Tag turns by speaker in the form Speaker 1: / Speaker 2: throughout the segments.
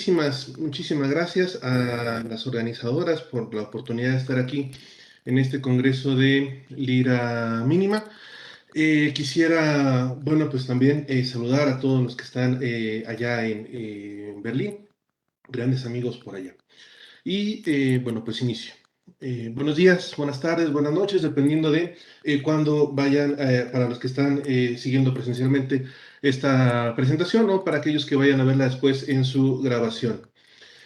Speaker 1: Muchísimas gracias a las organizadoras por la oportunidad de estar aquí en este Congreso de Lira Mínima. Quisiera, bueno, pues también saludar a todos los que están allá en Berlín, grandes amigos por allá. Y bueno, pues inicio. Buenos días, buenas tardes, buenas noches, dependiendo de cuándo vayan, para los que están siguiendo presencialmente esta presentación o para aquellos que vayan a verla después en su grabación.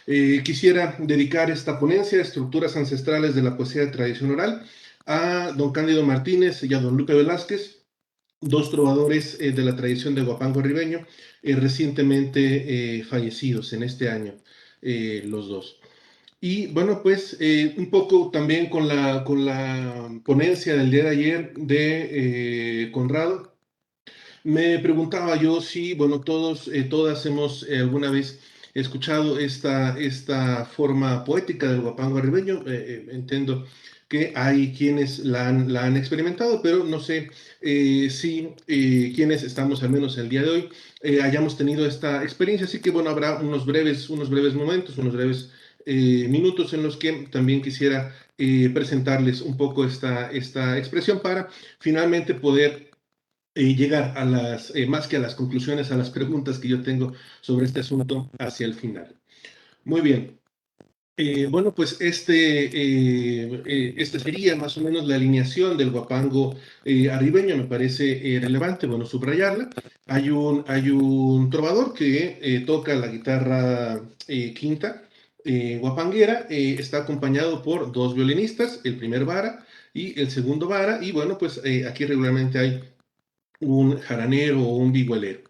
Speaker 1: Quisiera dedicar esta ponencia, Estructuras Ancestrales de la Poesía de Tradición Oral, a don Cándido Martínez y a don Lupe Velázquez, dos trovadores de la tradición de Huapango ribeño, recientemente fallecidos en este año, los dos. Y bueno, pues un poco también con la ponencia del día de ayer de Conrado, me preguntaba yo si, bueno, todas hemos alguna vez escuchado esta forma poética del huapango arribeño. Entiendo que hay quienes la han experimentado, pero no sé si quienes estamos, al menos el día de hoy, hayamos tenido esta experiencia. Así que, bueno, habrá unos breves momentos, unos breves minutos en los que también quisiera presentarles un poco esta expresión para finalmente poder llegar a más que a las conclusiones, a las preguntas que yo tengo sobre este asunto hacia el final. Muy bien. Bueno, pues este sería más o menos la alineación del guapango arribeño, me parece relevante, bueno, subrayarla. Hay un trovador que toca la guitarra quinta guapanguera, está acompañado por dos violinistas, el primer vara y el segundo vara, y bueno, pues aquí regularmente hay un jaranero o un vihuelero,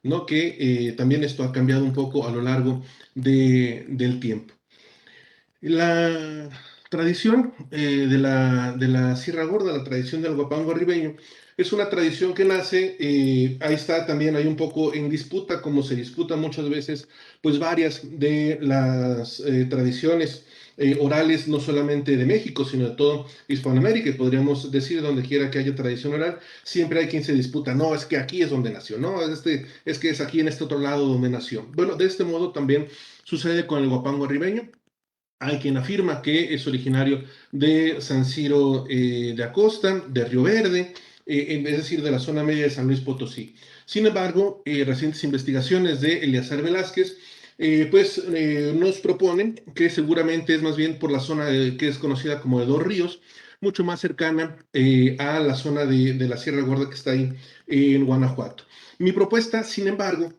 Speaker 1: ¿no? Que también esto ha cambiado un poco a lo largo del tiempo. La tradición de la Sierra Gorda, la tradición del guapango arribeño, es una tradición que nace, ahí está también, hay un poco en disputa, como se disputa muchas veces, pues varias de las tradiciones orales, no solamente de México, sino de todo Hispanoamérica, y podríamos decir donde quiera que haya tradición oral, siempre hay quien se disputa, no, es que aquí es donde nació, no, es que es aquí en este otro lado donde nació. Bueno, de este modo también sucede con el guapango arribeño. Hay quien afirma que es originario de San Ciro de Acosta, de Río Verde, es decir, de la zona media de San Luis Potosí. Sin embargo, recientes investigaciones de Eleazar Velázquez pues nos proponen que seguramente es más bien por la zona que es conocida como de Dos Ríos, mucho más cercana a la zona de la Sierra Gorda que está ahí en Guanajuato. Mi propuesta, sin embargo,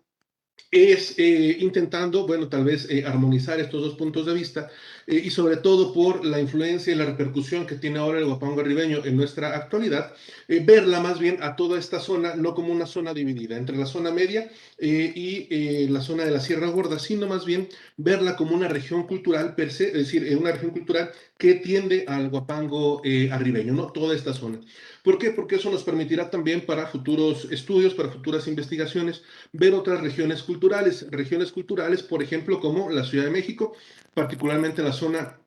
Speaker 1: es intentando, bueno, tal vez armonizar estos dos puntos de vista y sobre todo por la influencia y la repercusión que tiene ahora el guapango ribeño en nuestra actualidad, verla más bien a toda esta zona, no como una zona dividida entre la zona media y la zona de la Sierra Gorda, sino más bien verla como una región cultural per se, es decir, una región cultural que tiende al guapango arribeño, ¿no? Toda esta zona. ¿Por qué? Porque eso nos permitirá también para futuros estudios, para futuras investigaciones, ver otras regiones culturales, por ejemplo, como la Ciudad de México, particularmente la zona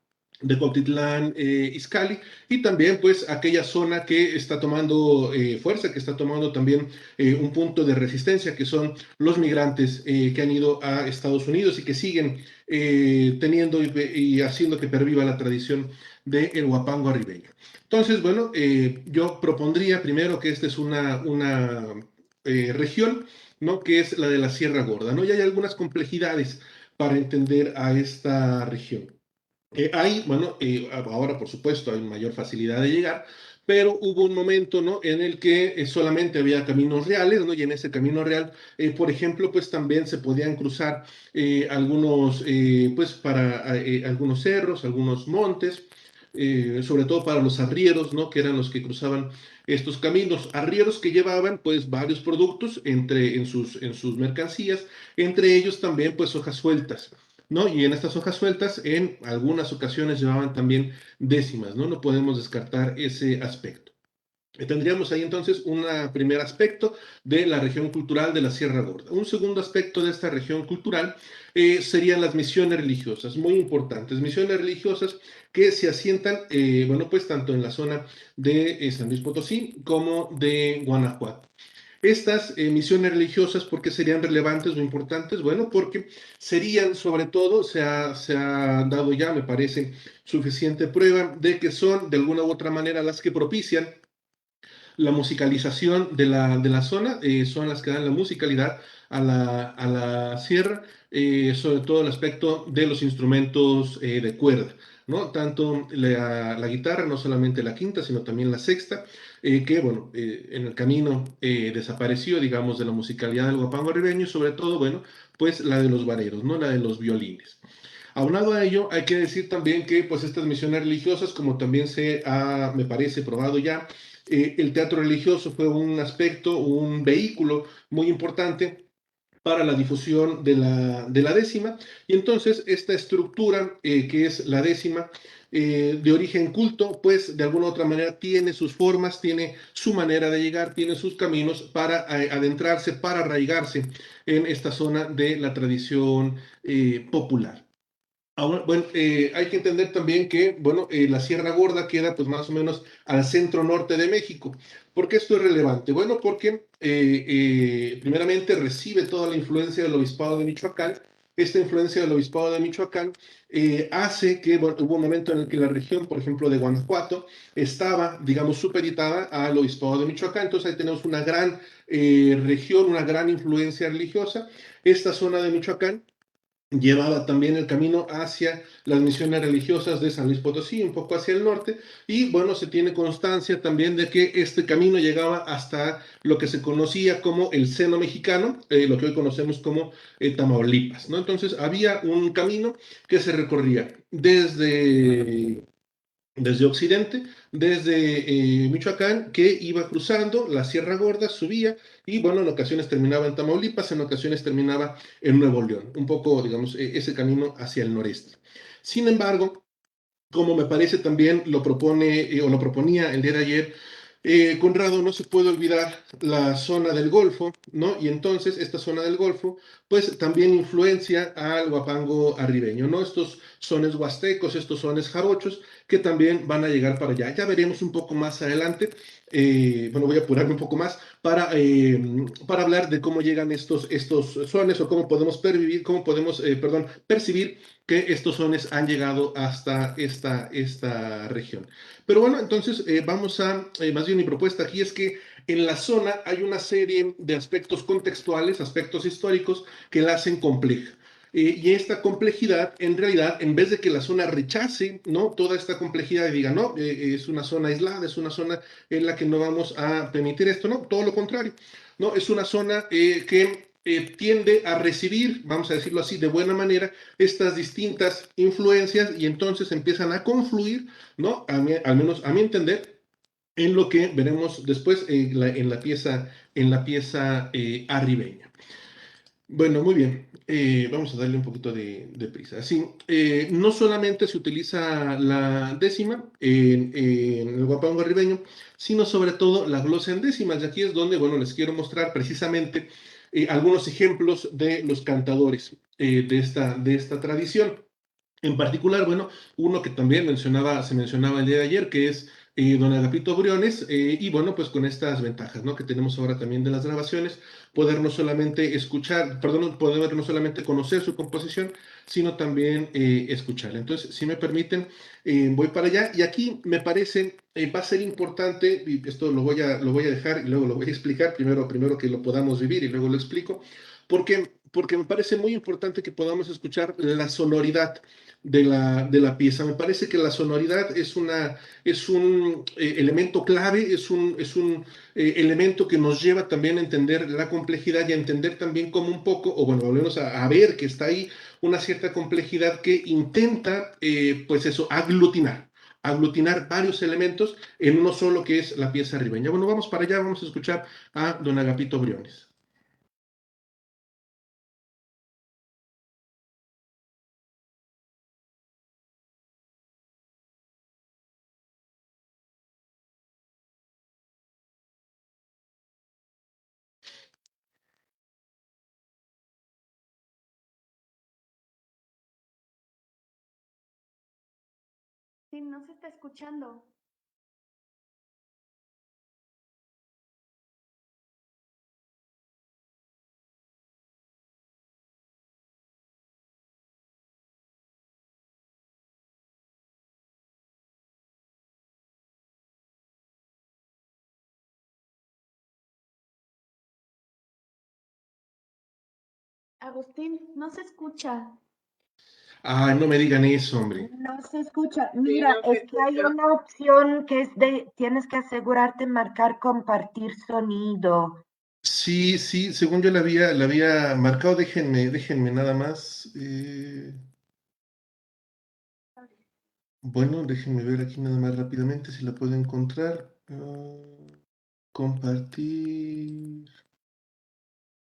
Speaker 1: de Cuautitlán, Izcalli, y también pues aquella zona que está tomando fuerza, que está tomando también un punto de resistencia, que son los migrantes que han ido a Estados Unidos y que siguen teniendo y haciendo que perviva la tradición del huapango arribeño. Entonces, bueno, yo propondría primero que esta es una región, ¿no? Que es la de la Sierra Gorda, ¿no? Y hay algunas complejidades para entender a esta región. Bueno, ahora por supuesto hay mayor facilidad de llegar, pero hubo un momento, ¿no? En el que solamente había caminos reales, ¿no? Y en ese camino real, por ejemplo, pues también se podían cruzar pues para algunos cerros, algunos montes, sobre todo para los arrieros, ¿no? Que eran los que cruzaban estos caminos, arrieros que llevaban pues varios productos en sus mercancías, entre ellos también pues hojas sueltas, ¿no? Y en estas hojas sueltas en algunas ocasiones llevaban también décimas, ¿no? No podemos descartar ese aspecto. Tendríamos ahí entonces un primer aspecto de la región cultural de la Sierra Gorda. Un segundo aspecto de esta región cultural serían las misiones religiosas, muy importantes, misiones religiosas que se asientan, bueno, pues tanto en la zona de San Luis Potosí como de Guanajuato. Estas misiones religiosas, ¿por qué serían relevantes o importantes? Bueno, porque serían, sobre todo, se ha dado ya, me parece, suficiente prueba de que son de alguna u otra manera las que propician la musicalización de la zona, son las que dan la musicalidad a la sierra, sobre todo el aspecto de los instrumentos de cuerda, ¿no? Tanto la guitarra, no solamente la quinta, sino también la sexta, que, bueno, en el camino desapareció, digamos, de la musicalidad del guapango ribeño, y sobre todo, bueno, pues la de los vareros, ¿no? La de los violines. Aunado a ello, hay que decir también que pues estas misiones religiosas, como también se ha, me parece, probado ya, el teatro religioso fue un aspecto, un vehículo muy importante para la difusión de la décima. Y entonces esta estructura, que es la décima, de origen culto, pues de alguna u otra manera tiene sus formas, tiene su manera de llegar, tiene sus caminos para adentrarse, para arraigarse en esta zona de la tradición popular. Ahora, bueno, hay que entender también que, bueno, la Sierra Gorda queda pues más o menos al centro norte de México. ¿Por qué esto es relevante? Bueno, porque primeramente recibe toda la influencia del obispado de Michoacán. Esta influencia del obispado de Michoacán hace que, bueno, hubo un momento en el que la región, por ejemplo, de Guanajuato, estaba, digamos, supeditada al obispado de Michoacán. Entonces ahí tenemos una gran región, una gran influencia religiosa. Esta zona de Michoacán llevaba también el camino hacia las misiones religiosas de San Luis Potosí, un poco hacia el norte, y bueno, se tiene constancia también de que este camino llegaba hasta lo que se conocía como el seno mexicano, lo que hoy conocemos como Tamaulipas, ¿no? Entonces había un camino que se recorría desde Occidente, desde Michoacán, que iba cruzando la Sierra Gorda, subía y, bueno, en ocasiones terminaba en Tamaulipas, en ocasiones terminaba en Nuevo León, un poco, digamos, ese camino hacia el noreste. Sin embargo, como me parece también lo propone o lo proponía el día de ayer, Conrado, no se puede olvidar la zona del Golfo, ¿no? Y entonces esta zona del Golfo, pues también influencia al guapango arribeño, ¿no? Estos sones huastecos, estos sones jarochos, que también van a llegar para allá. Ya veremos un poco más adelante, bueno, voy a apurarme un poco más para hablar de cómo llegan estos sones o cómo podemos pervivir, cómo podemos, perdón, percibir que estos sones han llegado hasta esta región. Pero bueno, entonces vamos a, más bien mi propuesta aquí es que en la zona hay una serie de aspectos contextuales, aspectos históricos que la hacen compleja. Y esta complejidad, en realidad, en vez de que la zona rechace, ¿no? Toda esta complejidad y diga, no, es una zona aislada, es una zona en la que no vamos a permitir esto, no, todo lo contrario, ¿no? Es una zona que tiende a recibir, vamos a decirlo así, de buena manera, estas distintas influencias y entonces empiezan a confluir, ¿no? Al menos a mi entender, en lo que veremos después en la pieza arribeña. Bueno, muy bien. Vamos a darle un poquito de prisa. Sí, no solamente se utiliza la décima en el guapango arribeño, sino sobre todo la glosa en décimas. Y aquí es donde, bueno, les quiero mostrar precisamente algunos ejemplos de los cantadores de esta tradición. En particular, bueno, uno que también se mencionaba el día de ayer, que es don Agapito Briones, y bueno, pues con estas ventajas, ¿no? Que tenemos ahora también de las grabaciones, poder no solamente escuchar, perdón, poder no solamente conocer su composición, sino también escucharla. Entonces, si me permiten, voy para allá, y aquí me parece, va a ser importante, y esto lo voy a dejar y luego lo voy a explicar, primero que lo podamos vivir y luego lo explico, porque me parece muy importante que podamos escuchar la sonoridad de la pieza. Me parece que la sonoridad es un elemento clave, es un elemento que nos lleva también a entender la complejidad y a entender también como un poco, o bueno, volvemos a ver que está ahí una cierta complejidad que intenta, pues eso, aglutinar varios elementos en uno solo que es la pieza ribeña. Bueno, vamos para allá, vamos a escuchar a don Agapito Briones.
Speaker 2: Sí, no se está escuchando. Agustín, no se escucha.
Speaker 1: Ay, no me digan eso, hombre.
Speaker 3: No se escucha. Mira, es que hay una opción que es tienes que asegurarte marcar compartir sonido.
Speaker 1: Sí, sí, según yo la había marcado, déjenme nada más. Bueno, déjenme ver aquí nada más rápidamente si la puedo encontrar. Compartir.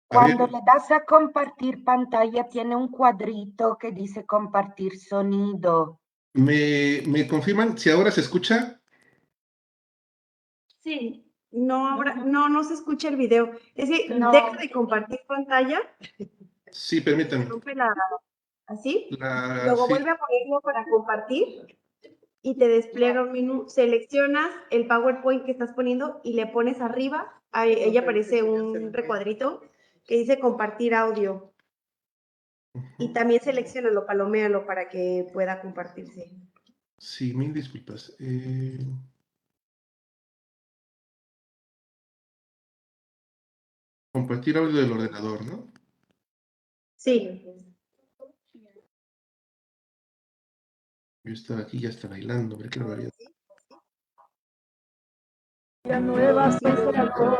Speaker 1: A ver,
Speaker 3: Cuando le das a compartir pantalla, tiene un cuadrito que dice compartir sonido.
Speaker 1: ¿me confirman si ahora se escucha?
Speaker 4: Sí, no se escucha el video. Es que
Speaker 3: No.
Speaker 4: deja de compartir pantalla,
Speaker 1: Sí, permítanme.
Speaker 4: rompe así, luego
Speaker 1: Sí,
Speaker 4: vuelve a ponerlo para compartir y te despliega un menú. Seleccionas el PowerPoint que estás poniendo y le pones arriba, ahí aparece un recuadrito que dice compartir audio. Y también seleccionalo, paloméalo para que pueda compartirse.
Speaker 1: sí, mil disculpas. Compartir audio del ordenador, ¿no?
Speaker 4: Sí.
Speaker 1: Yo estaba aquí, ya está bailando, hombre, qué barbaridad.
Speaker 5: Nueva sensación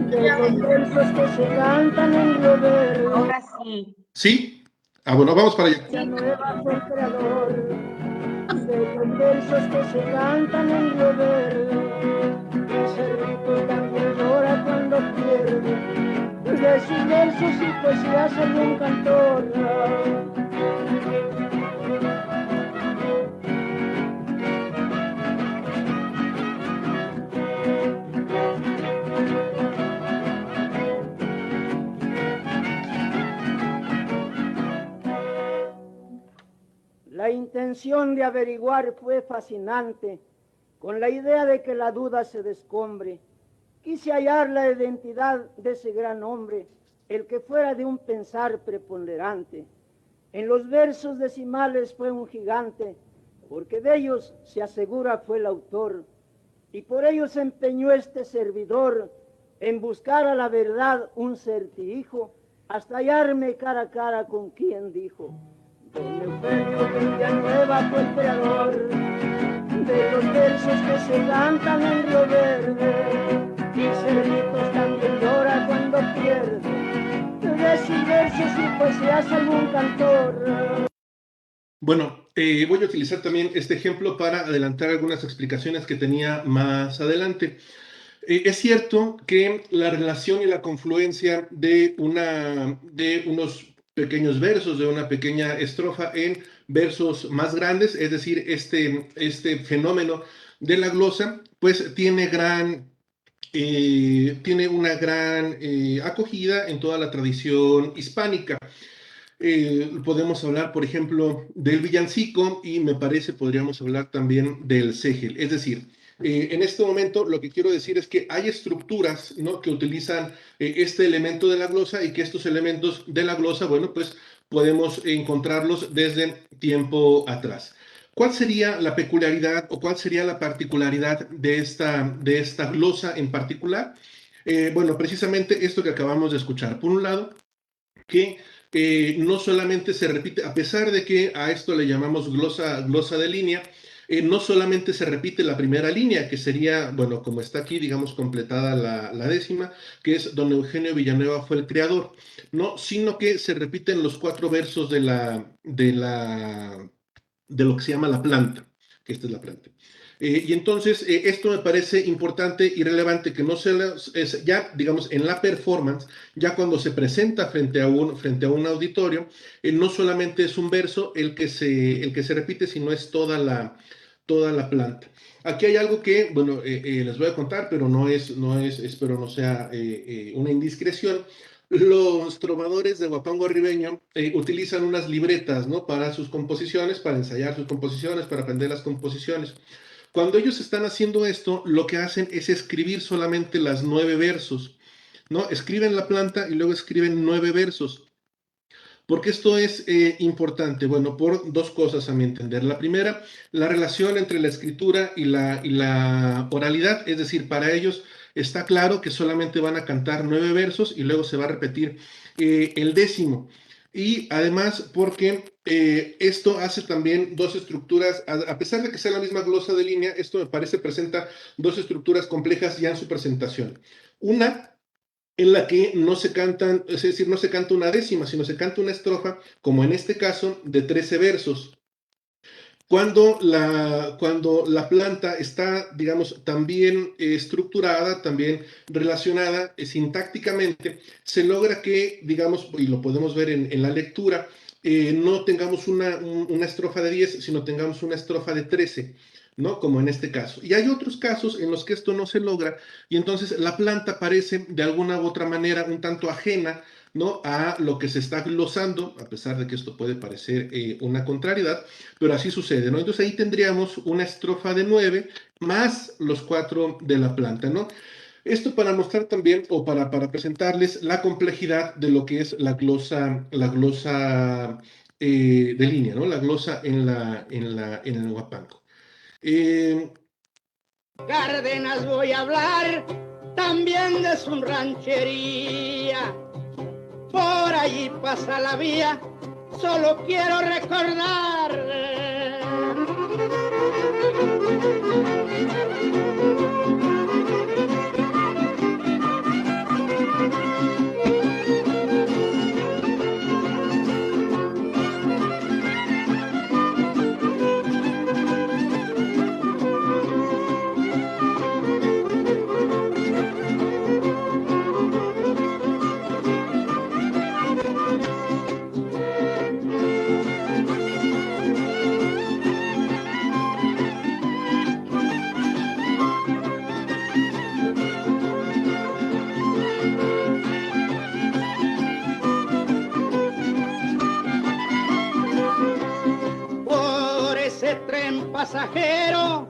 Speaker 5: de los versos que se cantan en Río Verde.
Speaker 3: Ahora sí.
Speaker 1: ¿Sí? Ah, bueno, vamos para allá.
Speaker 5: La nueva fue el creador de los versos que se cantan en Río Verde. El cerrito también llora cuando pierde de sus versos y poesías algún cantor. La intención de averiguar fue fascinante, con la idea de que la duda se descombre. Quise hallar la identidad de ese gran hombre, el que fuera de un pensar preponderante. En los versos decimales fue un gigante, porque de ellos se asegura fue el autor, y por ello se empeñó este servidor en buscar a la verdad un certijo, hasta hallarme cara a cara con quien dijo: Don Eugenio Villanueva fue el creador de los versos que se cantan en Río Verde, y Cerritos también llora cuando pierde de sus versos y poesías algún cantor.
Speaker 1: Bueno, voy a utilizar también este ejemplo para adelantar algunas explicaciones que tenía más adelante. Es cierto que la relación y la confluencia de unos pequeños versos, de una pequeña estrofa en versos más grandes, es decir, este fenómeno de la glosa, pues tiene una gran acogida en toda la tradición hispánica. Podemos hablar, por ejemplo, del villancico y me parece podríamos hablar también del ségel. Es decir, en este momento lo que quiero decir es que hay estructuras, ¿no?, que utilizan este elemento de la glosa y que estos elementos de la glosa, bueno, pues podemos encontrarlos desde tiempo atrás. ¿Cuál sería la peculiaridad o cuál sería la particularidad de esta glosa en particular? Bueno, precisamente esto que acabamos de escuchar. Por un lado, que no solamente se repite, a pesar de que a esto le llamamos glosa de línea, no solamente se repite la primera línea, que sería, bueno, como está aquí, digamos, completada la décima, que es Don Eugenio Villanueva fue el creador, no, sino que se repiten los 4 versos de lo que se llama la planta, que esta es la planta. Y entonces, esto me parece importante y relevante que no es ya, digamos, en la performance, ya cuando se presenta frente a un auditorio, no solamente es un verso el que se repite, sino es toda la planta. Aquí hay algo que, bueno, les voy a contar, pero espero no sea una indiscreción. Los trovadores de Huapango Ribeño utilizan unas libretas, ¿no?, para sus composiciones, para ensayar sus composiciones, para aprender las composiciones. Cuando ellos están haciendo esto, lo que hacen es escribir solamente las 9 versos, ¿no? Escriben la planta y luego escriben 9 versos. ¿Por qué esto es importante? Bueno, por dos cosas a mi entender. La primera, la relación entre la escritura y la oralidad, es decir, para ellos está claro que solamente van a cantar 9 versos y luego se va a repetir el 10º. Y además porque esto hace también dos estructuras, a pesar de que sea la misma glosa de línea, esto me parece presenta dos estructuras complejas ya en su presentación. Una en la que no se cantan, es decir, no se canta una décima, sino se canta una estrofa, como en este caso, de 13 versos. Cuando la planta está, digamos, también estructurada, también relacionada sintácticamente, se logra que, digamos, y lo podemos ver en la lectura, no tengamos una estrofa de 10, sino tengamos una estrofa de 13, ¿no? Como en este caso. Y hay otros casos en los que esto no se logra, y entonces la planta parece de alguna u otra manera un tanto ajena, ¿no? A lo que se está glosando, a pesar de que esto puede parecer una contrariedad, pero así sucede, ¿no? Entonces ahí tendríamos una estrofa de 9 más los 4 de la planta, ¿no? Esto para mostrar también, o para presentarles la complejidad de lo que es la glosa de línea, ¿no? La glosa en el huapango.
Speaker 5: Cárdenas, voy a hablar también de su ranchería. Por allí pasa la vía, solo quiero recordar. Pasajero,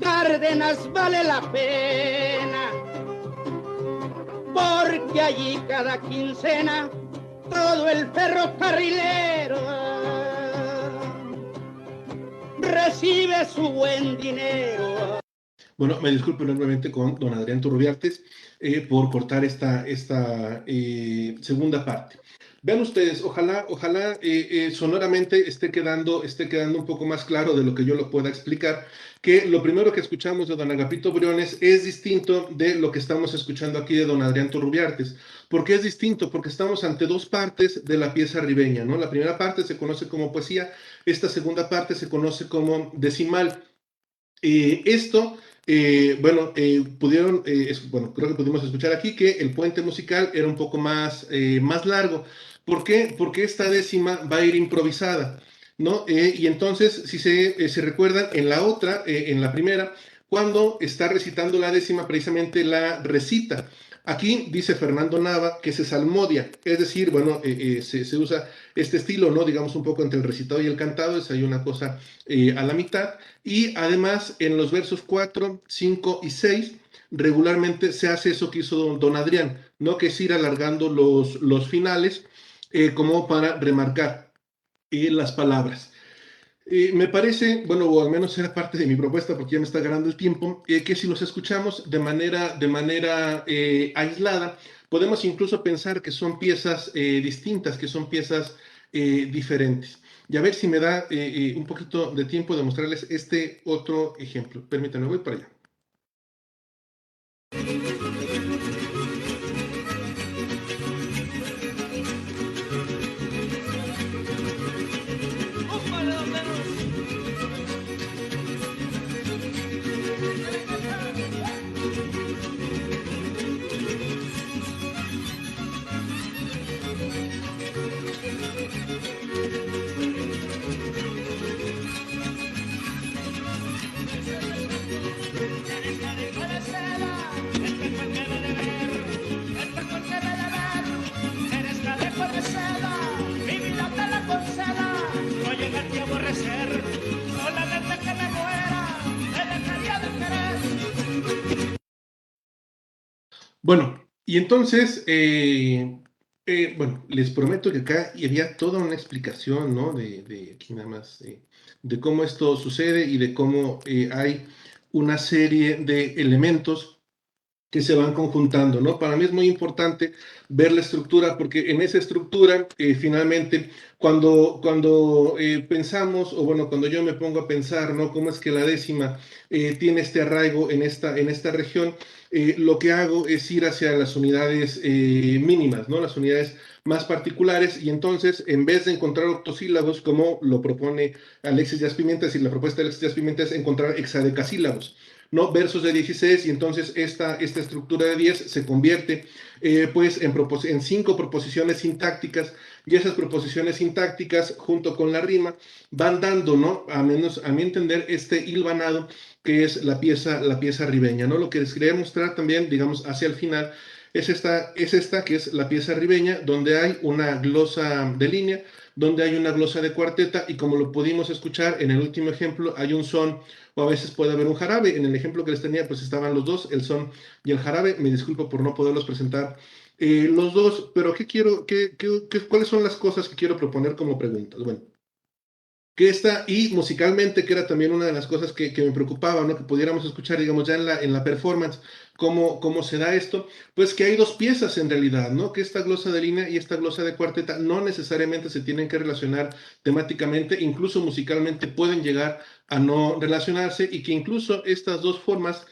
Speaker 5: Cárdenas vale la pena, porque allí cada quincena todo el ferrocarrilero recibe su buen dinero.
Speaker 1: Bueno, me disculpo enormemente con don Adrián Turrubiartes por cortar esta segunda parte. Vean ustedes, ojalá sonoramente esté quedando un poco más claro de lo que yo lo pueda explicar, que lo primero que escuchamos de don Agapito Briones es distinto de lo que estamos escuchando aquí de don Adrián Turrubiartes. ¿Por qué es distinto? Porque estamos ante dos partes de la pieza ribeña, ¿no? La primera parte se conoce como poesía, esta segunda parte se conoce como decimal. Creo que pudimos escuchar aquí que el puente musical era un poco más largo. ¿Por qué? Porque esta décima va a ir improvisada, ¿no? Y entonces, si se recuerdan, en la primera, cuando está recitando la décima, precisamente la recita. Aquí dice Fernando Nava que se salmodia, es decir, bueno, se usa este estilo, ¿no? Digamos un poco entre el recitado y el cantado, hay una cosa a la mitad, y además en los versos 4, 5 y 6, regularmente se hace eso que hizo don Adrián, ¿no? Que es ir alargando los finales como para remarcar las palabras. Me parece, bueno, o al menos era parte de mi propuesta porque ya me está ganando el tiempo, que si los escuchamos de manera aislada, podemos incluso pensar que son piezas distintas, que son piezas diferentes. Y a ver si me da un poquito de tiempo de mostrarles este otro ejemplo. Permítanme, voy para allá. Bueno, y entonces Bueno, les prometo que acá había toda una explicación, ¿no? Aquí nada más, de cómo esto sucede y de cómo hay una serie de elementos que se van conjuntando, ¿no? Para mí es muy importante ver la estructura, porque en esa estructura, finalmente, cuando pensamos, o bueno, cuando yo me pongo a pensar, ¿no? Cómo es que la décima tiene este arraigo en esta región, lo que hago es ir hacia las unidades mínimas, ¿no? Las unidades más particulares, y entonces, en vez de encontrar octosílabos, como lo propone Alexis Díaz Pimentas, y la propuesta de Alexis Díaz Pimentas es encontrar hexadecasílabos, ¿no? Versos de 16, y entonces esta estructura de 10 se convierte pues en 5 proposiciones sintácticas, y esas proposiciones sintácticas junto con la rima van dando, ¿no? A menos a mi entender, este hilvanado que es la pieza ribeña, ¿no? Lo que les quería mostrar también, digamos, hacia el final, es esta que es la pieza ribeña, donde hay una glosa de línea, donde hay una glosa de cuarteta, y como lo pudimos escuchar en el último ejemplo, hay un son, o a veces puede haber un jarabe. En el ejemplo que les tenía, pues estaban los dos, el son y el jarabe. Me disculpo por no poderlos presentar los dos, pero ¿cuáles son las cosas que quiero proponer como preguntas? Bueno, que esta, y musicalmente, que era también una de las cosas que me preocupaba, ¿no? Que pudiéramos escuchar, digamos, ya en la performance, cómo se da esto, pues que hay dos piezas en realidad, ¿no? Que esta glosa de línea y esta glosa de cuarteta no necesariamente se tienen que relacionar temáticamente, incluso musicalmente pueden llegar a no relacionarse, y que incluso estas dos formas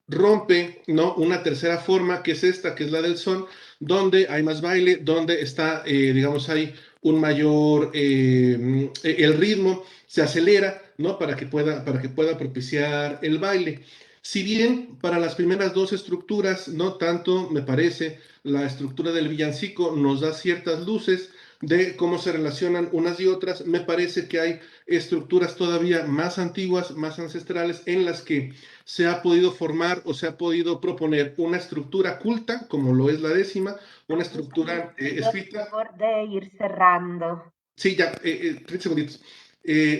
Speaker 1: rompe, ¿no? Una tercera forma, que es esta, que es la del son, donde hay más baile, donde está, digamos, hay un mayor, el ritmo se acelera, ¿no? Para que pueda propiciar el baile. Si bien para las primeras dos estructuras, no tanto, me parece, la estructura del villancico nos da ciertas luces de cómo se relacionan unas y otras, me parece que hay estructuras todavía más antiguas, más ancestrales, en las que se ha podido formar o se ha podido proponer una estructura culta, como lo es la décima, una estructura escrita.
Speaker 3: Por favor de ir cerrando.
Speaker 1: Sí, ya, 30 segunditos.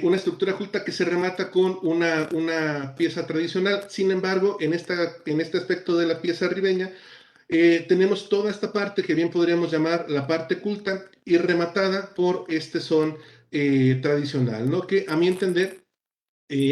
Speaker 1: Una estructura culta que se remata con una pieza tradicional. Sin embargo, en este aspecto de la pieza ribeña, tenemos toda esta parte que bien podríamos llamar la parte culta, y rematada por este son tradicional, ¿no? Que a mi entender,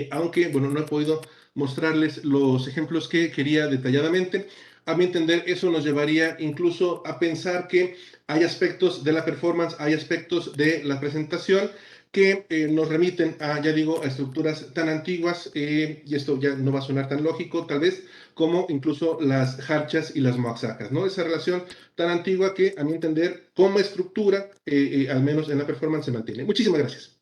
Speaker 1: aunque, bueno, no he podido mostrarles los ejemplos que quería detalladamente, a mi entender eso nos llevaría incluso a pensar que hay aspectos de la performance, hay aspectos de la presentación que nos remiten a, ya digo, a estructuras tan antiguas, y esto ya no va a sonar tan lógico tal vez, como incluso las jarchas y las moaxacas, ¿no? Esa relación tan antigua que, a mi entender, como estructura, al menos en la performance, se mantiene. Muchísimas gracias.